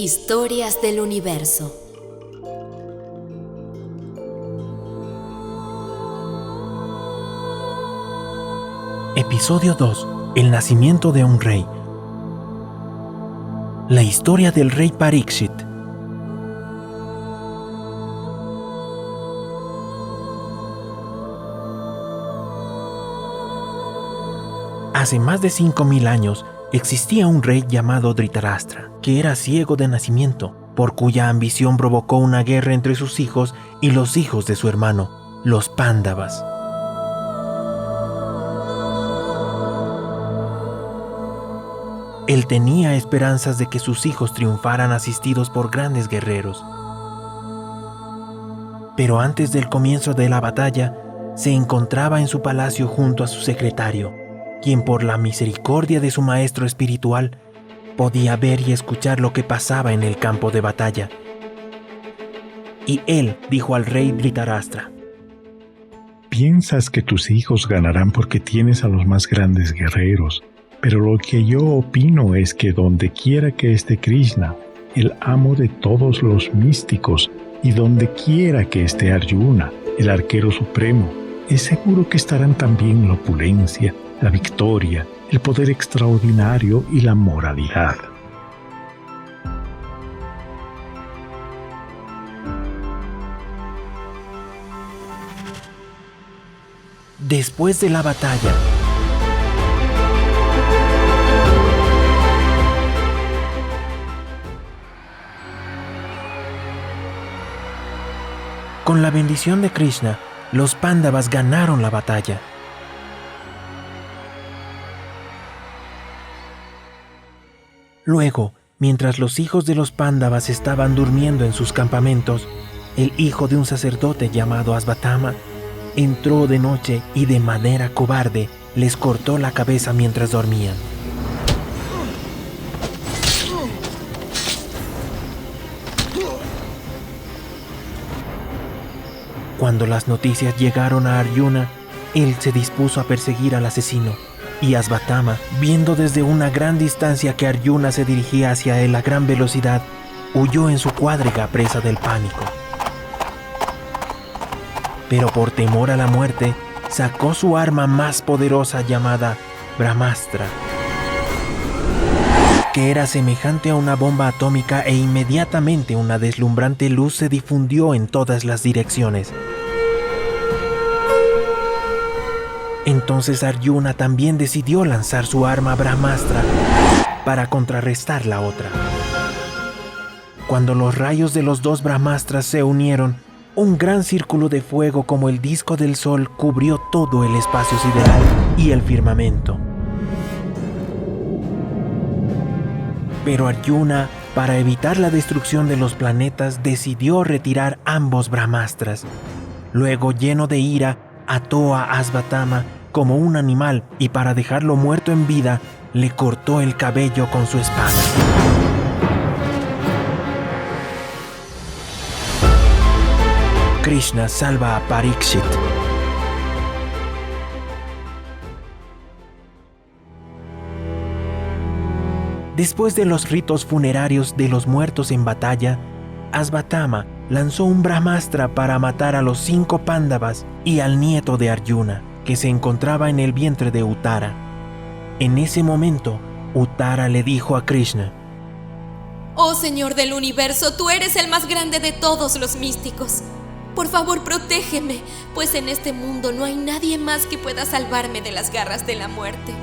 Historias del universo. Episodio 2. El nacimiento de un rey. La historia del rey Parikshit. Hace más de 5000 años existía un rey llamado Dhritarashtra, que era ciego de nacimiento, por cuya ambición provocó una guerra entre sus hijos y los hijos de su hermano, los Pándavas. Él tenía esperanzas de que sus hijos triunfaran asistidos por grandes guerreros. Pero antes del comienzo de la batalla, se encontraba en su palacio junto a su secretario, quien por la misericordia de su maestro espiritual podía ver y escuchar lo que pasaba en el campo de batalla. Y él dijo al rey Dhritarashtra: Piensas que tus hijos ganarán porque tienes a los más grandes guerreros, pero lo que yo opino es que donde quiera que esté Krishna, el amo de todos los místicos, y donde quiera que esté Arjuna, el arquero supremo, es seguro que estarán también la opulencia, la victoria, el poder extraordinario y la moralidad. Después de la batalla, con la bendición de Krishna, los Pándavas ganaron la batalla. Luego, mientras los hijos de los Pándavas estaban durmiendo en sus campamentos, el hijo de un sacerdote llamado Asvatthama entró de noche y de manera cobarde les cortó la cabeza mientras dormían. Cuando las noticias llegaron a Arjuna, él se dispuso a perseguir al asesino, y Asvatthama, viendo desde una gran distancia que Arjuna se dirigía hacia él a gran velocidad, huyó en su cuadriga presa del pánico. Pero por temor a la muerte, sacó su arma más poderosa llamada Brahmastra, que era semejante a una bomba atómica, e inmediatamente una deslumbrante luz se difundió en todas las direcciones. Entonces Arjuna también decidió lanzar su arma Brahmastra para contrarrestar la otra. Cuando los rayos de los dos Brahmastras se unieron, un gran círculo de fuego como el disco del sol cubrió todo el espacio sideral y el firmamento. Pero Arjuna, para evitar la destrucción de los planetas, decidió retirar ambos Brahmastras. Luego, lleno de ira, ató a Asvatthama como un animal y, para dejarlo muerto en vida, le cortó el cabello con su espada. Krishna salva a Parikshit. Después de los ritos funerarios de los muertos en batalla, Asvatthama lanzó un Brahmastra para matar a los 5 Pándavas y al nieto de Arjuna, que se encontraba en el vientre de Uttara. En ese momento, Uttara le dijo a Krishna: Oh Señor del universo, tú eres el más grande de todos los místicos. Por favor, protégeme, pues en este mundo no hay nadie más que pueda salvarme de las garras de la muerte.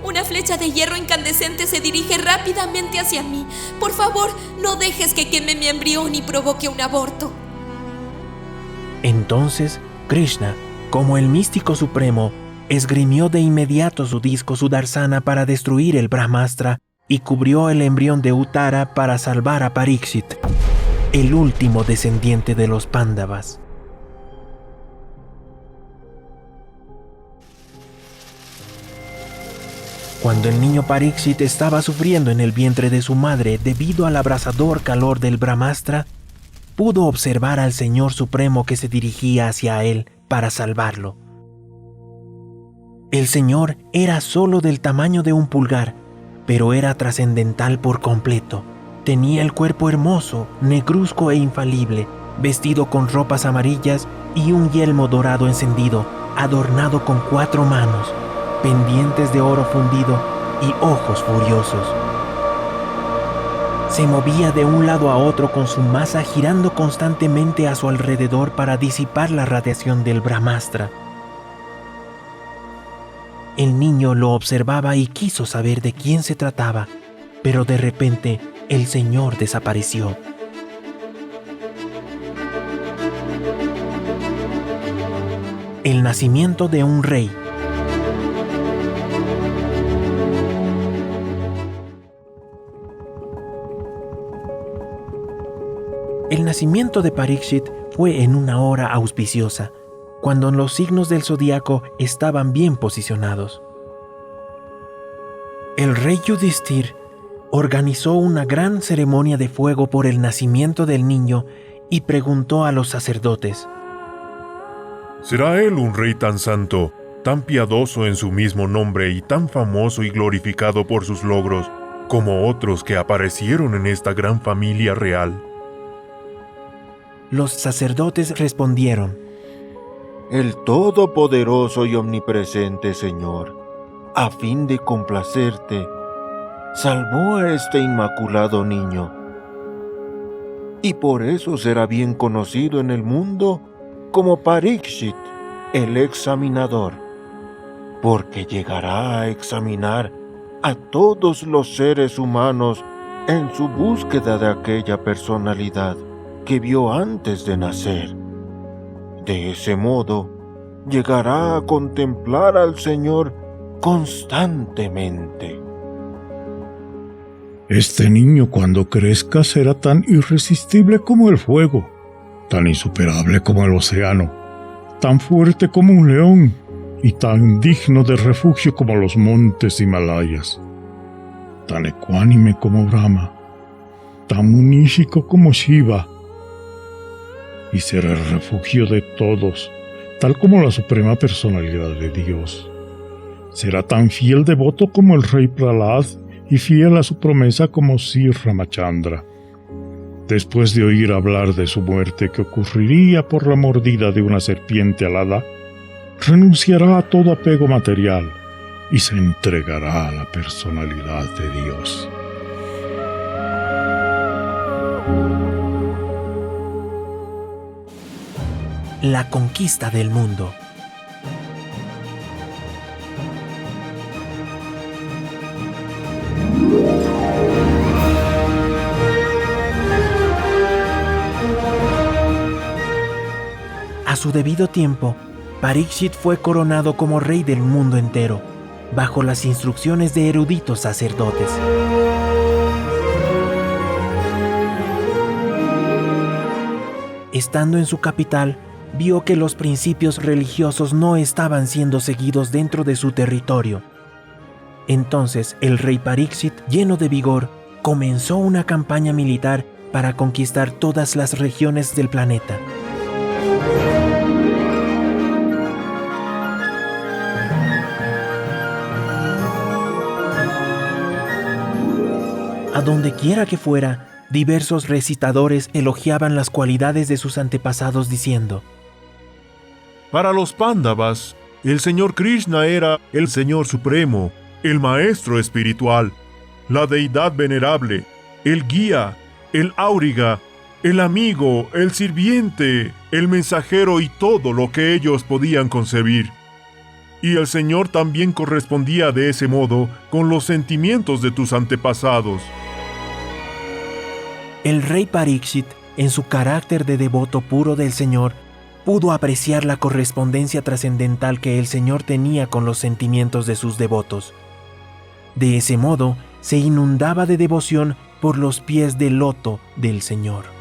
Una flecha de hierro incandescente se dirige rápidamente hacia mí. Por favor, no dejes que queme mi embrión y provoque un aborto. Entonces, Krishna, como el místico supremo, esgrimió de inmediato su disco Sudarsana para destruir el Brahmastra y cubrió el embrión de Uttara para salvar a Parikshit, el último descendiente de los Pándavas. Cuando el niño Parikshit estaba sufriendo en el vientre de su madre debido al abrasador calor del Brahmastra, pudo observar al Señor Supremo que se dirigía hacia él para salvarlo. El Señor era solo del tamaño de un pulgar, pero era trascendental por completo, Tenía el cuerpo hermoso, negruzco e infalible, vestido con ropas amarillas y un yelmo dorado encendido, adornado con 4 manos, pendientes de oro fundido y ojos furiosos. Se movía de un lado a otro con su masa girando constantemente a su alrededor para disipar la radiación del Brahmastra. El niño lo observaba y quiso saber de quién se trataba, pero de repente el señor desapareció. El nacimiento de un rey. El nacimiento de Parikshit fue en una hora auspiciosa, cuando los signos del zodiaco estaban bien posicionados. El rey Yudhishthir organizó una gran ceremonia de fuego por el nacimiento del niño y preguntó a los sacerdotes: ¿será él un rey tan santo, tan piadoso en su mismo nombre y tan famoso y glorificado por sus logros, como otros que aparecieron en esta gran familia real? Los sacerdotes respondieron: el todopoderoso y omnipresente Señor, a fin de complacerte, salvó a este inmaculado niño. Y por eso será bien conocido en el mundo como Parikshit, el examinador, porque llegará a examinar a todos los seres humanos en su búsqueda de aquella personalidad que vio antes de nacer. De ese modo, llegará a contemplar al Señor constantemente. Este niño cuando crezca será tan irresistible como el fuego, tan insuperable como el océano, tan fuerte como un león y tan digno de refugio como los montes Himalayas, tan ecuánime como Brahma, tan munífico como Shiva, y será el refugio de todos, tal como la suprema personalidad de Dios. Será tan fiel devoto como el rey Prahlad y fiel a su promesa como Sri Ramachandra. Después de oír hablar de su muerte que ocurriría por la mordida de una serpiente alada, renunciará a todo apego material y se entregará a la personalidad de Dios. La conquista del mundo. A su debido tiempo, Parikshit fue coronado como rey del mundo entero, bajo las instrucciones de eruditos sacerdotes. Estando en su capital, vio que los principios religiosos no estaban siendo seguidos dentro de su territorio. Entonces el rey Parikshit, lleno de vigor, comenzó una campaña militar para conquistar todas las regiones del planeta. A donde quiera que fuera, diversos recitadores elogiaban las cualidades de sus antepasados diciendo: Para los Pándavas, el Señor Krishna era el Señor Supremo, el Maestro Espiritual, la Deidad Venerable, el Guía, el Áuriga, el Amigo, el Sirviente, el Mensajero y todo lo que ellos podían concebir. Y el Señor también correspondía de ese modo con los sentimientos de tus antepasados. El rey Parikshit, en su carácter de devoto puro del Señor, pudo apreciar la correspondencia trascendental que el Señor tenía con los sentimientos de sus devotos. De ese modo, se inundaba de devoción por los pies del loto del Señor.